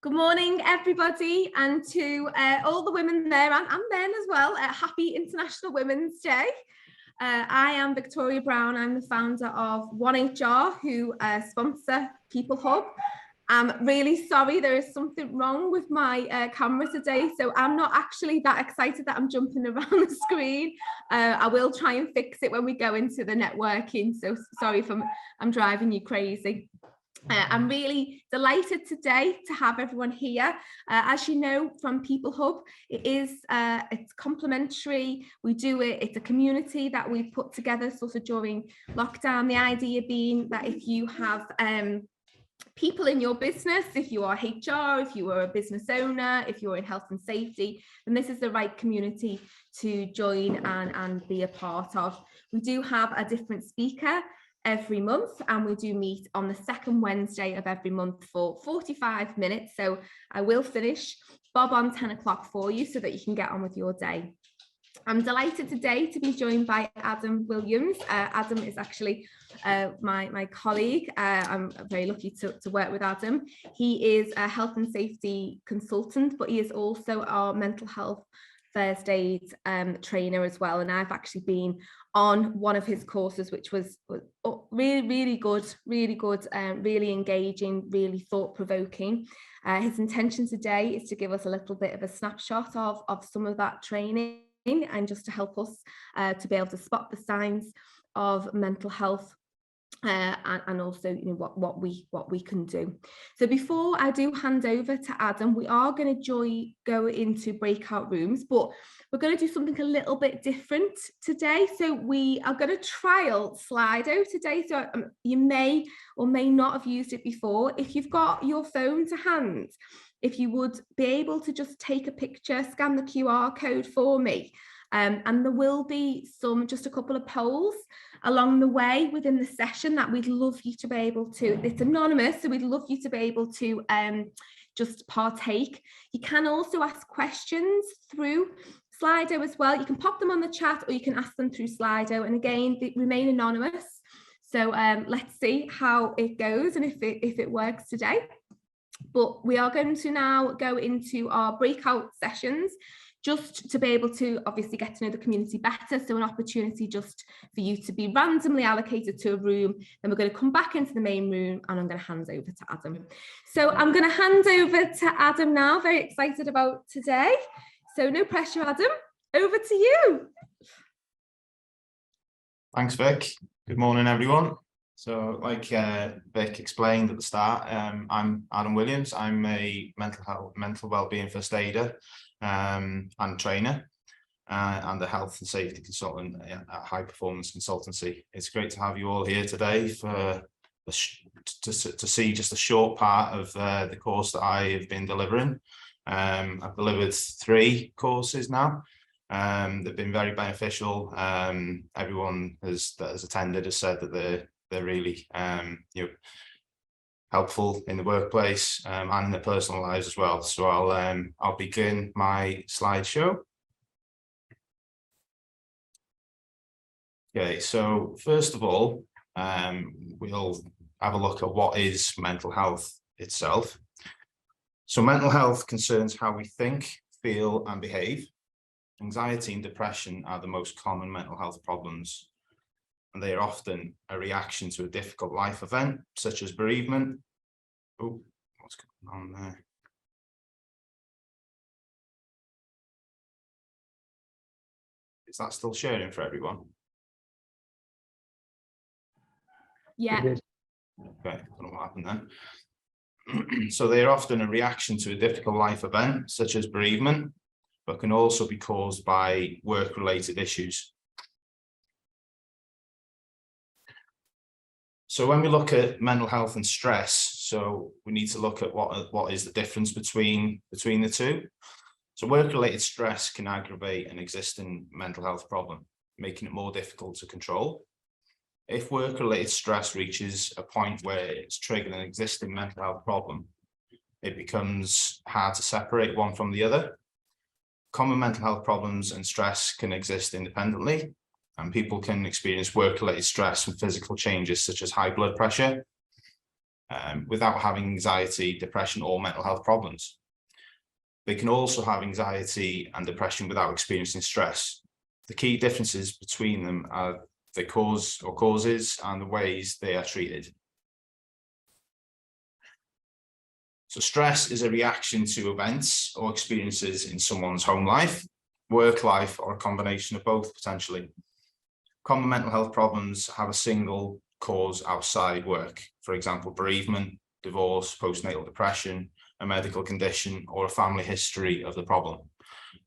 Good morning, everybody, and to all the women there and men as well. Happy International Women's Day. I am Victoria Brown. I'm the founder of 1HR, who sponsor peopleHUB. I'm really sorry, there is something wrong with my camera today, so I'm not actually that excited that I'm jumping around the screen. I will try and fix it when we go into the networking, so sorry if I'm driving you crazy. I'm really delighted today to have everyone here. As you know from peopleHUB, it's complimentary. We do it, it's a community that we've put together sort of during lockdown. The idea being that if you have people in your business, if you are HR, if you are a business owner, if you're in health and safety, then this is the right community to join and be a part of. We do have a different speaker every month, and we do meet on the second Wednesday of every month for 45 minutes. So I will finish Bob on 10 o'clock for you so that you can get on with your day. I'm delighted today to be joined by Adam Williams. Adam is actually my colleague. I'm very lucky to work with Adam. He is a health and safety consultant, but he is also our mental health first aid trainer as well. And I've actually been on one of his courses, which was really good, really engaging, really thought-provoking. His intention today is to give us a little bit of a snapshot of some of that training and just to help us to be able to spot the signs of mental health and also what we can do. So before I do hand over to Adam, we are going to go into breakout rooms, but we're going to do something a little bit different today. So we are going to trial Slido today. So you may or may not have used it before. If you've got your phone to hand, if you would be able to just take a picture, scan the QR code for me. And there will be just a couple of polls along the way within the session that we'd love you to be able to, it's anonymous, so we'd love you to be able to just partake. You can also ask questions through Slido as well. You can pop them on the chat or you can ask them through Slido. And again, they remain anonymous. So let's see how it goes and if it works today. But we are going to now go into our breakout sessions, just to be able to obviously get to know the community better. So an opportunity just for you to be randomly allocated to a room. Then we're going to come back into the main room and I'm going to hand over to Adam. So I'm going to hand over to Adam now. Very excited about today. So no pressure, Adam. Over to you. Thanks, Vic. Good morning, everyone. So like Vic explained at the start, I'm Adam Williams. I'm a mental wellbeing first aider and trainer and a health and safety consultant at High Performance Consultancy. It's great to have you all here today to see just a short part of the course that I have been delivering. I've delivered 3 courses now. They've been very beneficial. Everyone that has attended has said that they're really helpful in the workplace and in their personal lives as well. So I'll begin my slideshow. Okay, so first of all, we'll have a look at what is mental health itself. So mental health concerns how we think, feel, and behave. Anxiety and depression are the most common mental health problems, and they are often a reaction to a difficult life event, such as bereavement. Oh, what's going on there? Is that still sharing for everyone? Yeah. Okay, I don't know what happened then. So they are often a reaction to a difficult life event, such as bereavement, but can also be caused by work-related issues. So when we look at mental health and stress, so we need to look at what is the difference between the two. So work-related stress can aggravate an existing mental health problem, making it more difficult to control. If work-related stress reaches a point where it's triggered an existing mental health problem, it becomes hard to separate one from the other. Common mental health problems and stress can exist independently, and people can experience work-related stress from physical changes such as high blood pressure, without having anxiety, depression, or mental health problems. They can also have anxiety and depression without experiencing stress. The key differences between them are the cause or causes and the ways they are treated. So stress is a reaction to events or experiences in someone's home life, work life, or a combination of both potentially. Common mental health problems have a single cause outside work, for example, bereavement, divorce, postnatal depression, a medical condition, or a family history of the problem.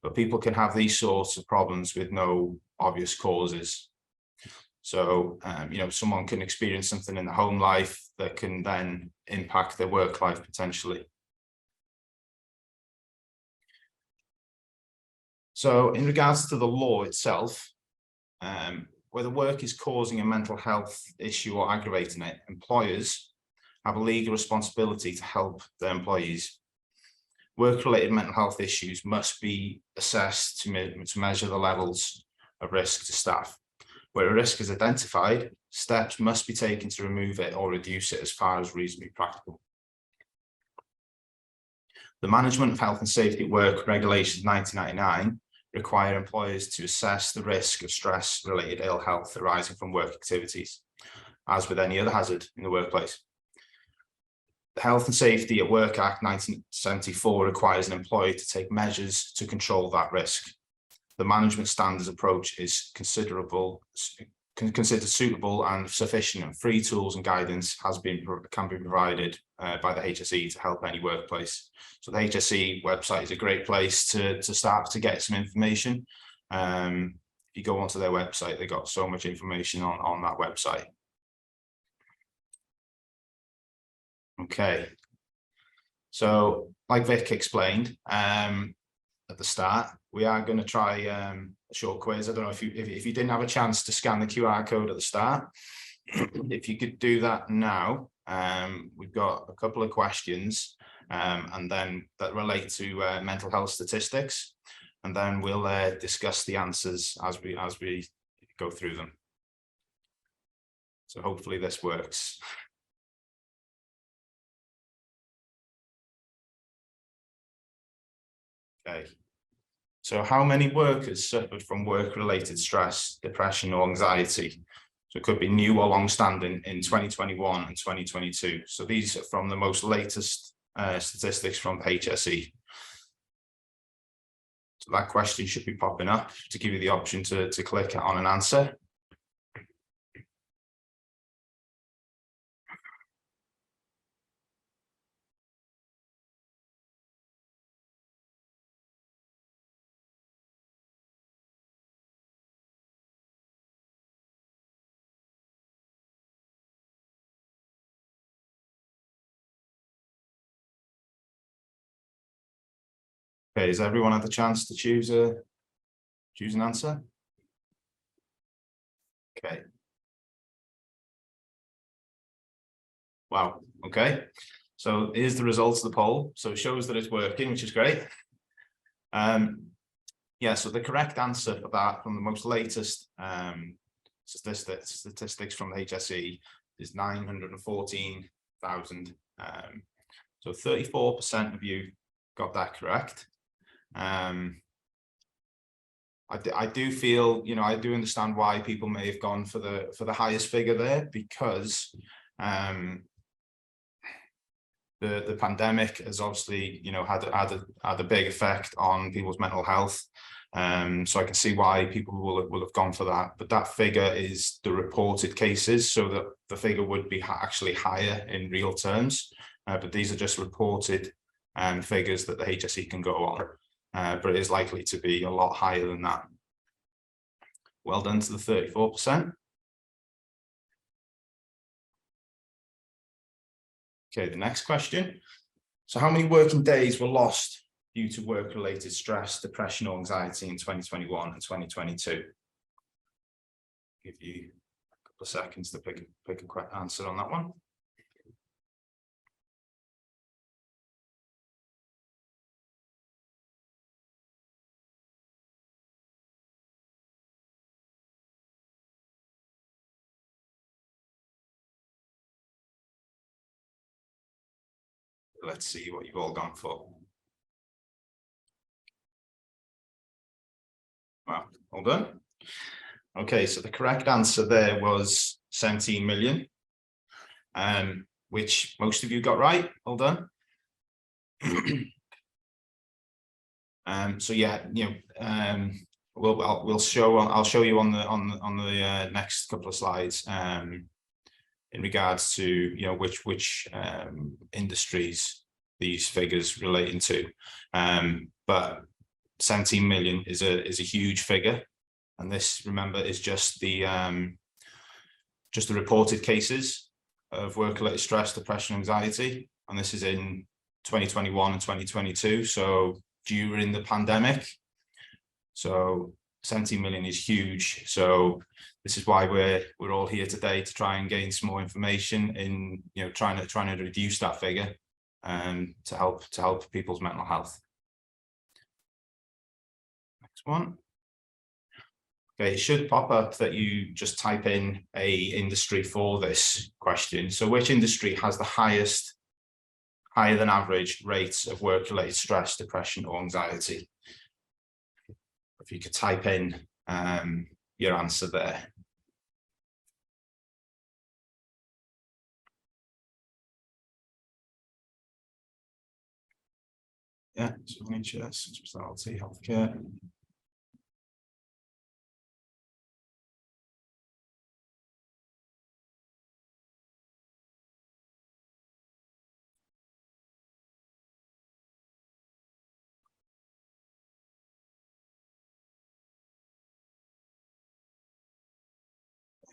But people can have these sorts of problems with no obvious causes. So, someone can experience something in the home life that can then impact their work life potentially. So in regards to the law itself, whether work is causing a mental health issue or aggravating it, employers have a legal responsibility to help their employees. Work-related mental health issues must be assessed to measure the levels of risk to staff. Where a risk is identified, steps must be taken to remove it or reduce it as far as reasonably practical. The Management of Health and Safety at Work Regulations 1999 require employers to assess the risk of stress-related ill health arising from work activities, as with any other hazard in the workplace. The Health and Safety at Work Act 1974 requires an employer to take measures to control that risk. The management standards approach is considered suitable and sufficient, and free tools and guidance can be provided by the HSE to help any workplace. So the HSE website is a great place to start to get some information. If you go onto their website, they've got so much information on that website. Okay, so like Vic explained at the start, we are going to try a short quiz. I don't know if you didn't have a chance to scan the QR code at the start, if you could do that now. We've got a couple of questions and then that relate to mental health statistics, and then we'll discuss the answers as we go through them. So hopefully this works. Okay. So how many workers suffered from work-related stress, depression, or anxiety? So it could be new or long-standing in 2021 and 2022. So these are from the most latest statistics from HSE. So that question should be popping up to give you the option to click on an answer. Okay, has everyone had the chance to choose an answer? Okay. Wow, okay. So here's the results of the poll. So it shows that it's working, which is great. Yeah, so the correct answer for that from the most latest statistics from the HSE is 914,000. So 34% of you got that correct. I do feel, I do understand why people may have gone for the highest figure there, because the pandemic has obviously, had a big effect on people's mental health. So I can see why people will have gone for that. But that figure is the reported cases, so that the figure would be actually higher in real terms. But these are just reported figures that the HSE can go on. But it is likely to be a lot higher than that. Well done to the 34%. Okay, the next question. So how many working days were lost due to work-related stress, depression, or anxiety in 2021 and 2022? Give you a couple of seconds to pick a correct answer on that one. let's see what you've all gone for. Well, well done. Okay, so the correct answer there was 17 million, which most of you got right. Well done. So yeah, I'll show you on the next couple of slides in regards to which industries these figures relating to, but 17 million is a huge figure, and this, remember, is just the reported cases of work-related stress, depression, anxiety, and this is in 2021 and 2022, so during the pandemic. So 17 million is huge. So this is why we're all here today, to try and gain some more information in trying to reduce that figure and to help people's mental health. Next one. Okay, it should pop up that you just type in a industry for this question. So which industry has the higher than average rates of work-related stress, depression, or anxiety? If you could type in your answer there. Yeah, so NHS, hospitality, healthcare.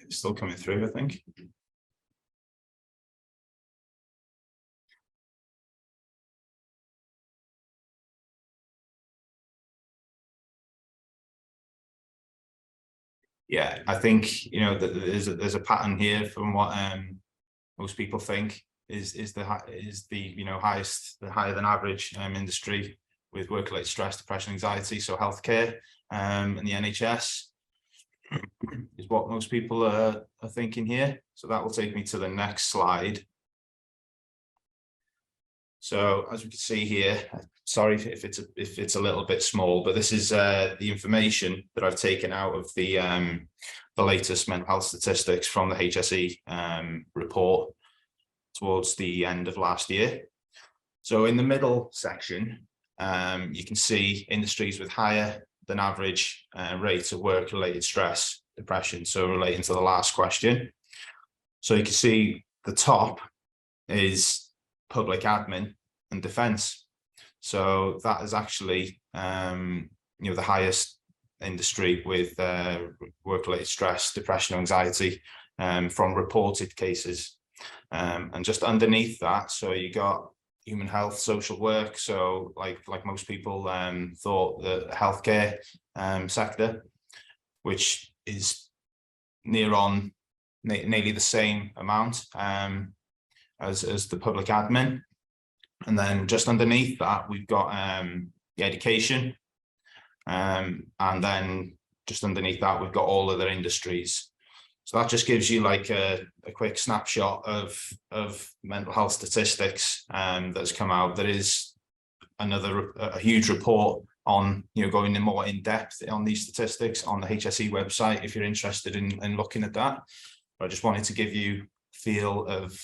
It's still coming through, I think. Yeah, I think that there's a pattern here from what most people think is the higher than average industry with work-related stress, depression, anxiety. So healthcare and the NHS is what most people are thinking here. So that will take me to the next slide. So as we can see here, sorry if it's a little bit small, but this is the information that I've taken out of the latest mental health statistics from the HSE report towards the end of last year. So in the middle section, you can see industries with higher than average rates of work-related stress, depression, so relating to the last question. So you can see the top is public admin and defence. So that is actually the highest industry with work-related stress, depression, anxiety from reported cases. And just underneath that, so you got human health, social work. So like most people thought, the healthcare sector, which is nearly the same amount as the public admin. And then just underneath that, we've got the education. And then just underneath that, we've got all other industries. So that just gives you like a quick snapshot of mental health statistics that's come out. There is a huge report on going in more in depth on these statistics on the HSE website if you're interested in looking at that. But I just wanted to give you a feel of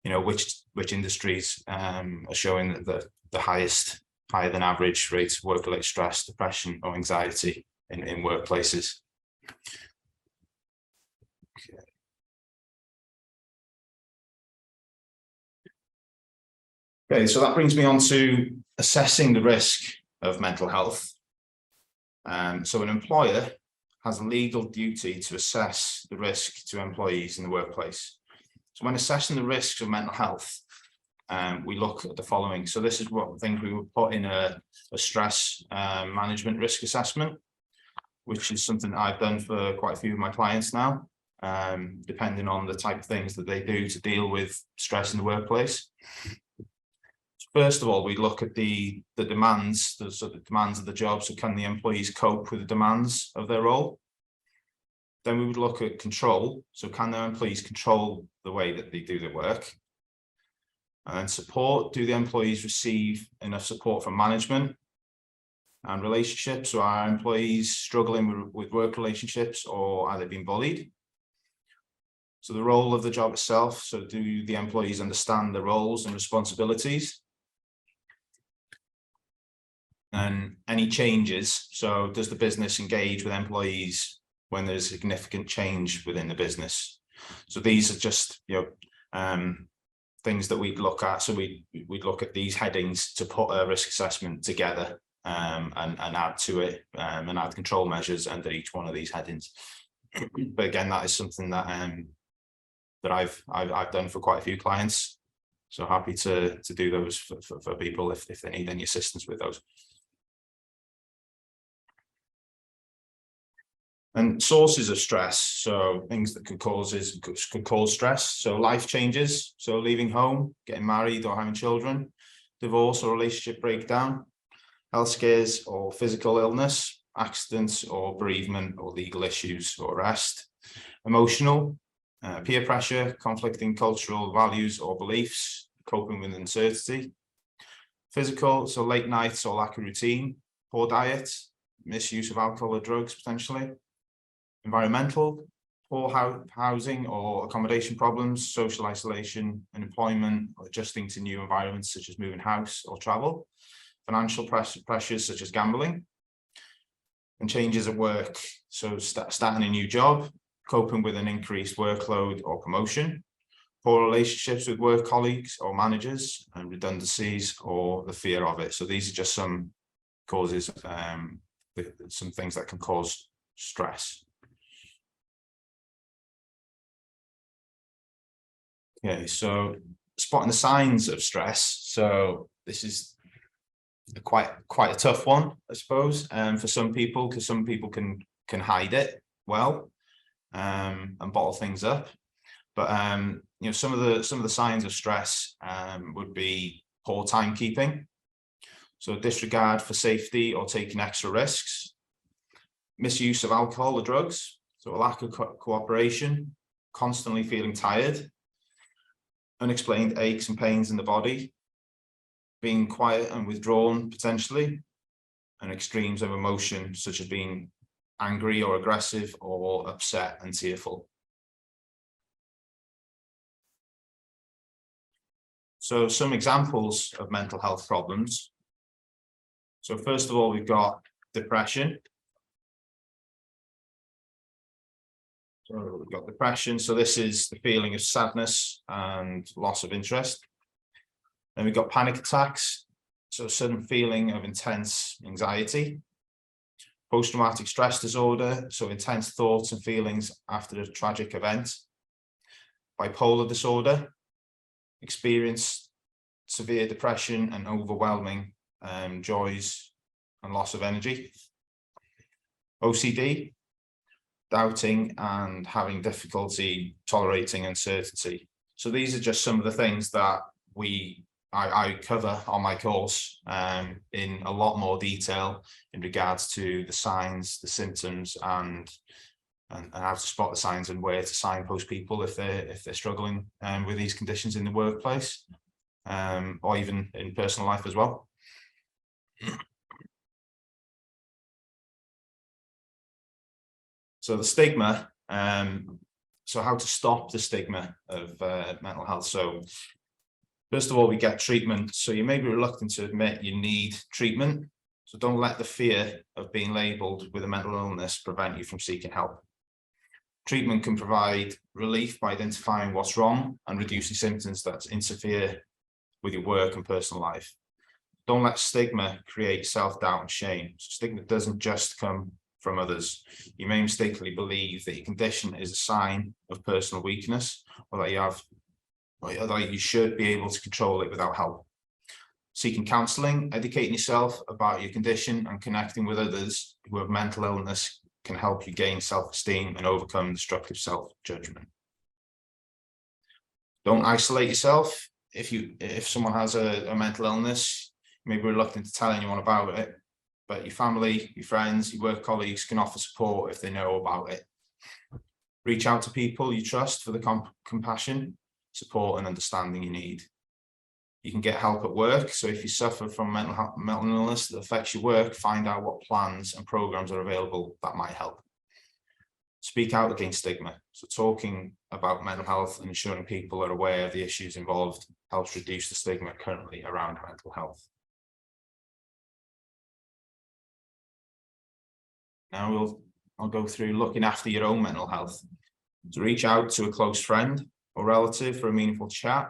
which industries are showing the higher than average rates of work-related stress, depression, or anxiety in workplaces. Okay. Okay, so that brings me on to assessing the risk of mental health. So an employer has a legal duty to assess the risk to employees in the workplace. So when assessing the risks of mental health, we look at the following. So this is what things we would put in a stress management risk assessment, which is something I've done for quite a few of my clients now, depending on the type of things that they do to deal with stress in the workplace. First of all, we look at the demands, the demands of the job. So can the employees cope with the demands of their role? Then we would look at control. So can their employees control the way that they do their work? And then support. Do the employees receive enough support from management and relationships? So are employees struggling with work relationships, or are they being bullied? So the role of the job itself. So do the employees understand the roles and responsibilities? And any changes. So does the business engage with employees when there's significant change within the business? So these are just, things that we'd look at. So we'd look at these headings to put a risk assessment together, and add to it, and add control measures under each one of these headings. But again, that is something that that I've done for quite a few clients. So happy to do those for people if they need any assistance with those. And sources of stress, so things that could cause stress. So life changes, so leaving home, getting married or having children, divorce or relationship breakdown, health scares or physical illness, accidents or bereavement or legal issues or arrest. Emotional, peer pressure, conflicting cultural values or beliefs, coping with uncertainty. Physical, so late nights or lack of routine, poor diet, misuse of alcohol or drugs potentially. Environmental, poor housing or accommodation problems, social isolation, unemployment, or adjusting to new environments such as moving house or travel. Financial pressures such as gambling. And changes at work, so starting a new job, coping with an increased workload or promotion. Poor relationships with work colleagues or managers, and redundancies or the fear of it. So these are just some causes, some things that can cause stress. Okay, so spotting the signs of stress. So this is quite a tough one, I suppose, for some people, because some people can hide it well, and bottle things up. But some of the signs of stress would be poor timekeeping, so disregard for safety or taking extra risks, misuse of alcohol or drugs, so a lack of cooperation, constantly feeling tired, unexplained aches and pains in the body, being quiet and withdrawn potentially, and extremes of emotion such as being angry or aggressive or upset and tearful. So some examples of mental health problems. So first of all, we've got depression. So we've got depression. So this is the feeling of sadness and loss of interest. Then we've got panic attacks. So sudden feeling of intense anxiety. Post-traumatic stress disorder. So intense thoughts and feelings after a tragic event. Bipolar disorder. Experience severe depression and overwhelming joys and loss of energy. OCD. Doubting and having difficulty tolerating uncertainty. So these are just some of the things that I cover on my course in a lot more detail in regards to the signs, the symptoms, and how to spot the signs and where to signpost people if they're struggling with these conditions in the workplace, or even in personal life as well. So the stigma, so how to stop the stigma of mental health. So first of all, we get treatment. So you may be reluctant to admit you need treatment. So don't let the fear of being labelled with a mental illness prevent you from seeking help. Treatment can provide relief by identifying what's wrong and reducing symptoms that interfere with your work and personal life. Don't let stigma create self-doubt and shame. So stigma doesn't just come from others. You may mistakenly believe that your condition is a sign of personal weakness, or that you should be able to control it without help. Seeking counselling, educating yourself about your condition, and connecting with others who have mental illness can help you gain self-esteem and overcome destructive self-judgment. Don't isolate yourself. If someone has a mental illness, you may be reluctant to tell anyone about it, but your family, your friends, your work colleagues can offer support if they know about it. Reach out to people you trust for the compassion, support, and understanding you need. You can get help at work. So if you suffer from mental illness that affects your work, find out what plans and programs are available that might help. Speak out against stigma. So talking about mental health and ensuring people are aware of the issues involved helps reduce the stigma currently around mental health. Now I'll go through looking after your own mental health. So reach out to a close friend or relative for a meaningful chat.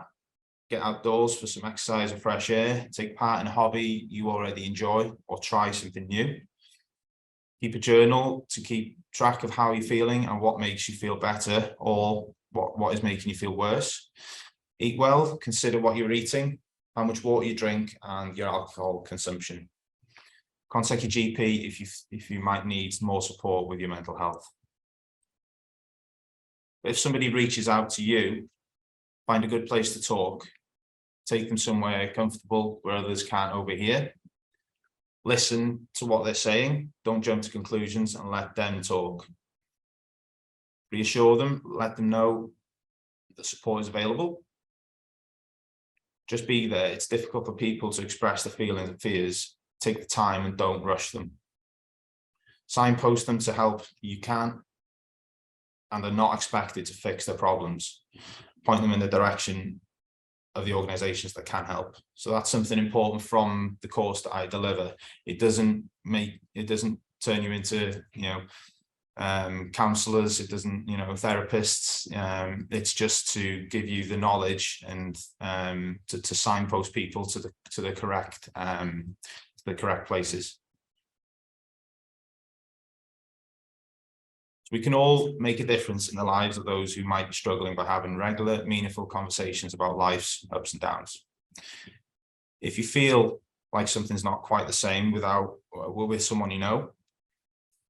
Get outdoors for some exercise or fresh air. Take part in a hobby you already enjoy or try something new. Keep a journal to keep track of how you're feeling and what makes you feel better or what is making you feel worse. Eat well, consider what you're eating, how much water you drink, and your alcohol consumption. Contact your GP if you might need more support with your mental health. If somebody reaches out to you, find a good place to talk. Take them somewhere comfortable where others can't overhear. Listen to what they're saying. Don't jump to conclusions and let them talk. Reassure them, let them know that support is available. Just be there. It's difficult for people to express their feelings and fears. Take the time and don't rush them. Signpost them to help you can, and they're not expected to fix their problems. Point them in the direction of the organizations that can help. So that's something important from the course that I deliver. It doesn't turn you into, counselors. It doesn't, therapists. It's just to give you the knowledge and to signpost people to the correct places. We can all make a difference in the lives of those who might be struggling by having regular, meaningful conversations about life's ups and downs. If you feel like something's not quite the same with someone you know,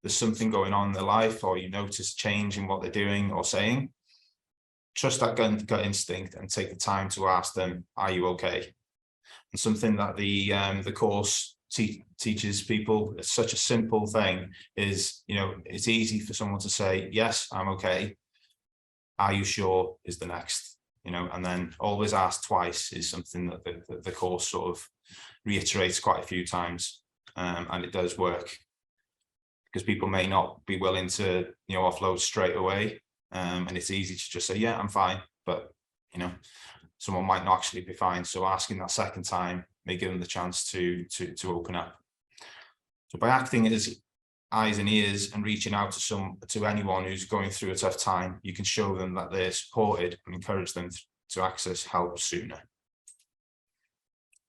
there's something going on in their life, or you notice change in what they're doing or saying, trust that gut instinct and take the time to ask them, are you okay? And something that the course teaches people, it's such a simple thing, is, it's easy for someone to say, yes, I'm okay. Are you sure is the next, and then always ask twice is something that the course sort of reiterates quite a few times. And it does work, because people may not be willing to, offload straight away. And it's easy to just say, yeah, I'm fine. But, someone might not actually be fine. So asking that second time may give them the chance to open up. So by acting as eyes and ears and reaching out to anyone who's going through a tough time, you can show them that they're supported and encourage them to access help sooner.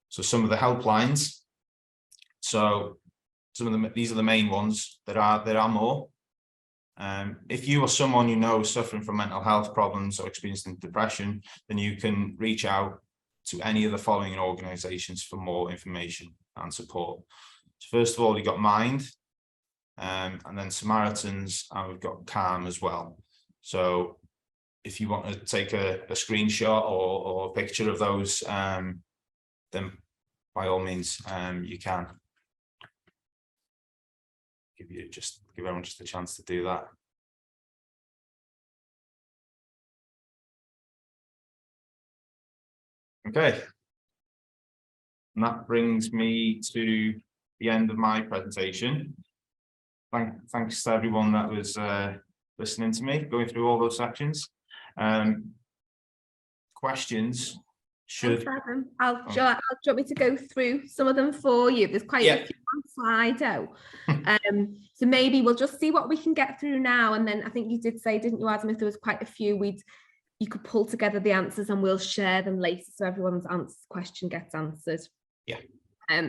So some of the helplines. So these are the main ones. There are more. If you or someone you know is suffering from mental health problems or experiencing depression, then you can reach out to any of the following organizations for more information and support. So first of all, you've got Mind, and then Samaritans, and we've got Calm as well. So if you want to take a screenshot or a picture of those, then by all means, you can. Give everyone just a chance to do that. Okay. And that brings me to the end of my presentation. Thanks to everyone that was listening to me, going through all those sections. Questions should... I'll do you want me to go through some of them for you? There's quite a few on Slido. So maybe we'll just see what we can get through now. And then I think you did say, didn't you, Adam, if there was quite a few, you could pull together the answers and we'll share them later so everyone's question gets answered. Yeah.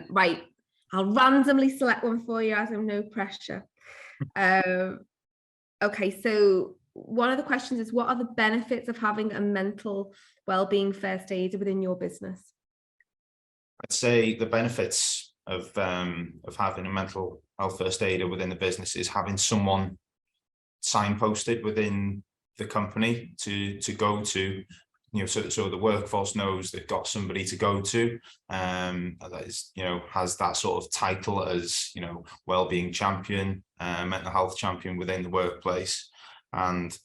Right. I'll randomly select one for you, Adam, no pressure. Okay, so one of the questions is, what are the benefits of having a mental wellbeing first aider within your business? I'd say the benefits of having a mental health first aider within the business is having someone signposted within the company to go to, so the workforce knows they've got somebody to go to, that is, has that sort of title as, wellbeing champion, mental health champion within the workplace, and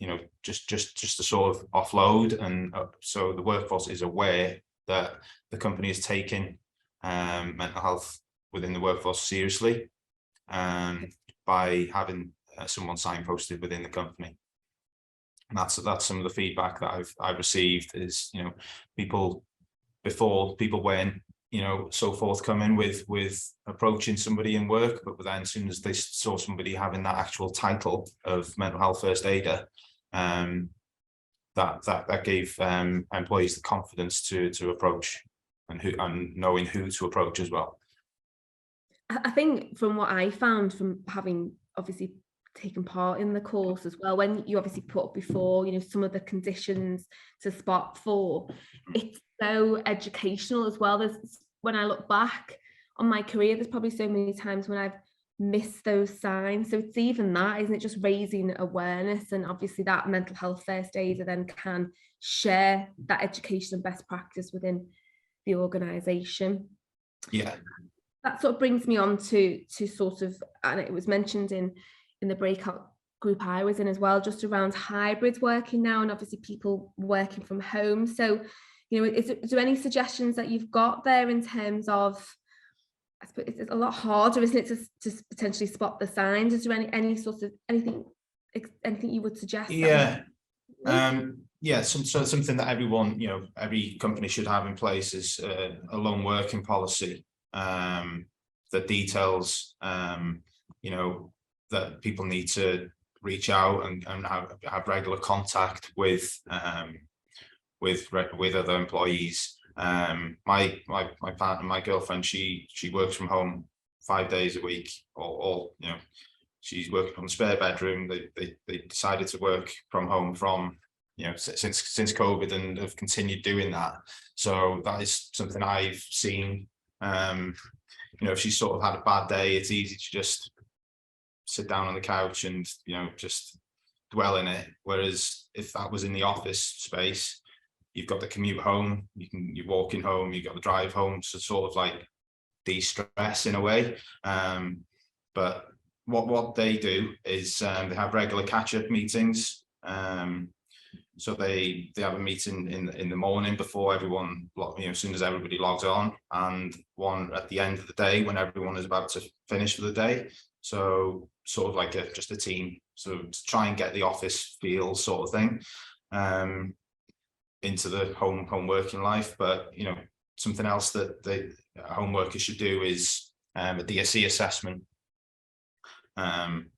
just to sort of offload, and so the workforce is aware that the company is taking mental health within the workforce seriously, by having someone signposted within the company. And that's some of the feedback that I've received is, people weren't, so forthcoming with approaching somebody in work, but then as soon as they saw somebody having that actual title of mental health first aider, that gave employees the confidence to approach and knowing who to approach as well. I think from what I found from having obviously taken part in the course as well, when you obviously put up before, some of the conditions to spot for, it's so educational as well. When I look back on my career, there's probably so many times when I've missed those signs. So it's even that, isn't it? Just raising awareness, and obviously that mental health first aider then can share that education and best practice within the organisation. Yeah. That sort of brings me on to sort of, and it was mentioned in the breakout group I was in as well, just around hybrid working now, and obviously people working from home. So, is there any suggestions that you've got there in terms of, I suppose it's a lot harder, isn't it, to potentially spot the signs? Is there any sort of anything you would suggest? Yeah. Something that everyone, every company should have in place is a lone working policy that details, that people need to reach out and have regular contact with other employees. My partner, my girlfriend, she works from home 5 days a week, or she's working from the spare bedroom. They decided to work from home from since COVID, and have continued doing that. So that is something I've seen. If she's sort of had a bad day, it's easy to just sit down on the couch and just dwell in it. Whereas if that was in the office space, you've got the commute home, you're walking home, you've got the drive home, so sort of like de-stress in a way. But what they do is they have regular catch-up meetings. So they have a meeting in the morning before everyone, as soon as everybody logs on, and one at the end of the day when everyone is about to finish for the day. So sort of like just a team, so to try and get the office feel sort of thing into the home working life. But something else that the home workers should do is a DSE assessment,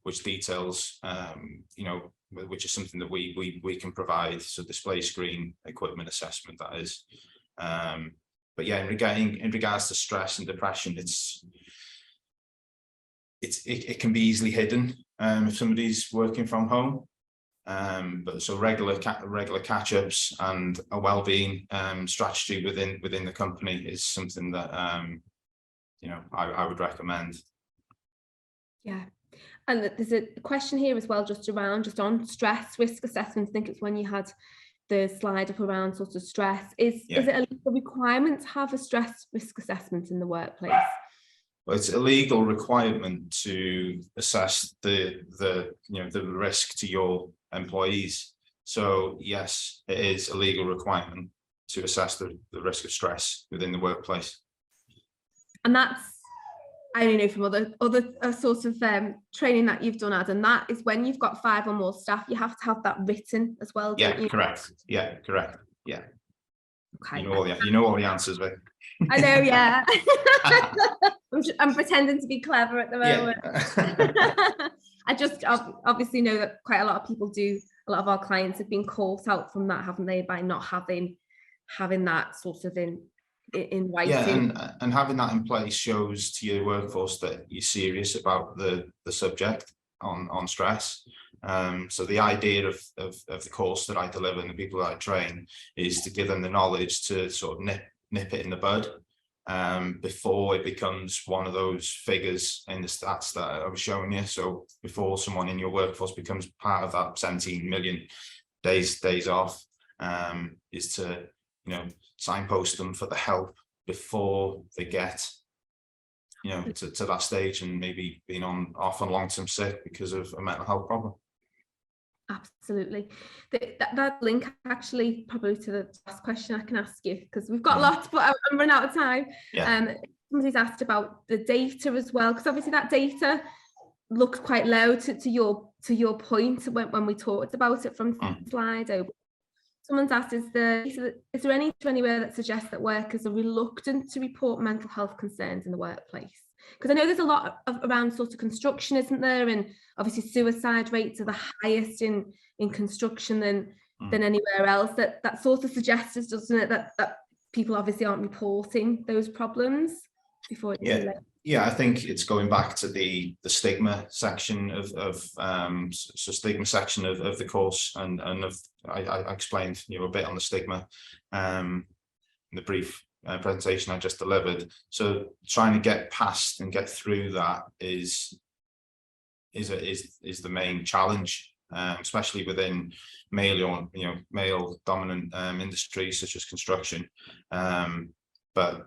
which details which is something that we can provide, so display screen equipment assessment, that is. But yeah, in regards to stress and depression, it can be easily hidden if somebody's working from home. But so regular catch-ups and a well-being strategy within the company is something that I would recommend. Yeah. And there's a question here as well, just on stress risk assessment. I think it's when you had the slide up around sort of stress. Is it a legal requirement to have a stress risk assessment in the workplace? Well, it's a legal requirement to assess the risk to your employees. So yes, it is a legal requirement to assess the risk of stress within the workplace. And that's, I don't know from other sorts of training that you've done, Adam, that is when you've got 5 or more staff, you have to have that written as well. Yeah, correct. Yeah, correct. Yeah. Okay. You know all the answers, Vic. I know, yeah. I'm pretending to be clever at the moment. Yeah. I just obviously know that quite a lot of people do. A lot of our clients have been caught out from that, haven't they, by not having that sort of in writing. Yeah, and having that in place shows to your workforce that you're serious about the subject on stress. So the idea of the course that I deliver and the people that I train is to give them the knowledge to sort of nip it in the bud before it becomes one of those figures in the stats that I was showing you. So before someone in your workforce becomes part of that 17 million days off, is to signpost them for the help before they get to that stage and maybe being off on long-term sick because of a mental health problem. Absolutely. That link actually probably to the last question I can ask you, because we've got lots, but I'm running out of time. Somebody's asked about the data as well, because obviously that data looks quite low to your point when we talked about it from Slido. Someone's asked, is there anywhere that suggests that workers are reluctant to report mental health concerns in the workplace? Because I know there's a lot around sort of construction, isn't there? And obviously suicide rates are the highest in construction than anywhere else. That sort of suggests, doesn't it, that people obviously aren't reporting those problems before it's too late. Yeah, I think it's going back to the stigma section of stigma section of the course, and I explained a bit on the stigma in the brief presentation I just delivered. So trying to get past and get through that is the main challenge, especially within male dominant industries such as construction. But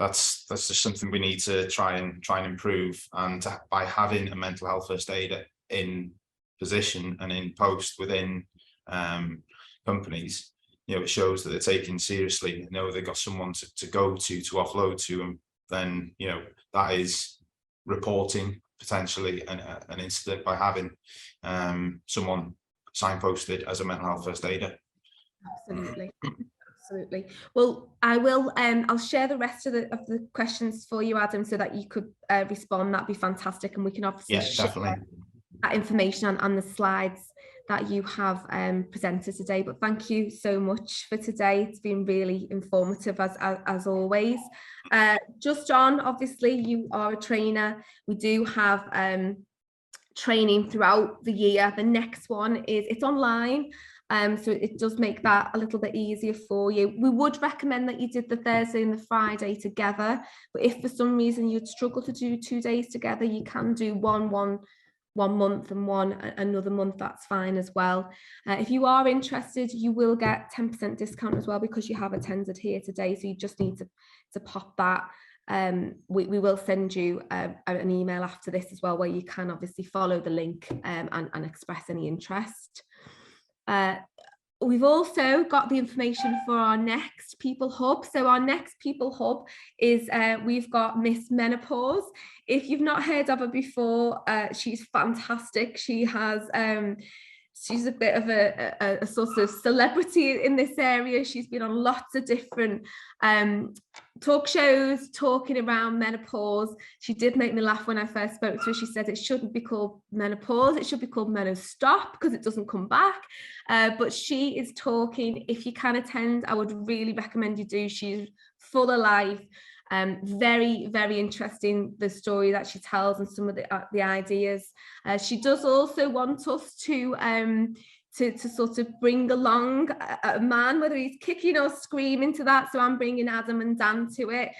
that's just something we need to try and improve, and by having a mental health first aider in position and in post within companies, it shows that they're taken seriously. They've got someone to go to offload to, and then that is reporting potentially an incident by having someone signposted as a mental health first aider. Absolutely. Absolutely. Well, I'll share the rest of the questions for you, Adam, so that you could respond. That'd be fantastic, and we can obviously share that information on the slides that you have presented today. But thank you so much for today. It's been really informative as always. Just on, obviously you are a trainer. We do have training throughout the year. The next one it's online. So it does make that a little bit easier for you. We would recommend that you did the Thursday and the Friday together, but if for some reason you'd struggle to do 2 days together, you can do one month and one another month. That's fine as well. If you are interested, you will get 10% discount as well, because you have attended here today. So you just need to pop that. We will send you an email after this as well, where you can obviously follow the link and express any interest. We've also got the information for our next peopleHUB. So our next peopleHUB is we've got Miss Menopause. If you've not heard of her before, she's fantastic. She has she's a bit of a sort of celebrity in this area. She's been on lots of different talk shows talking around menopause. She did make me laugh when I first spoke to her. She said it shouldn't be called menopause, it should be called menostop, because it doesn't come back. But she is talking. If you can attend, I would really recommend you do. She's full of life. Very, very interesting, the story that she tells and some of the ideas. She does also want us to sort of bring along a man, whether he's kicking or screaming, to that. So I'm bringing Adam and Dan to it,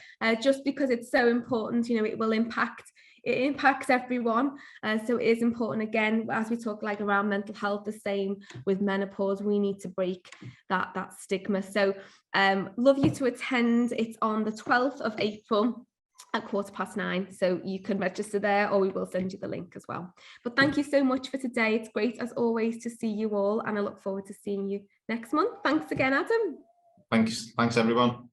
just because it's so important. It will impacts everyone. So it is important, again, as we talk like around mental health, the same with menopause. We need to break that stigma. So love you to attend. It's on the 12th of April at 9:15. So you can register there, or we will send you the link as well. But thank you so much for today. It's great as always to see you all, and I look forward to seeing you next month. Thanks again, Adam. Thanks everyone.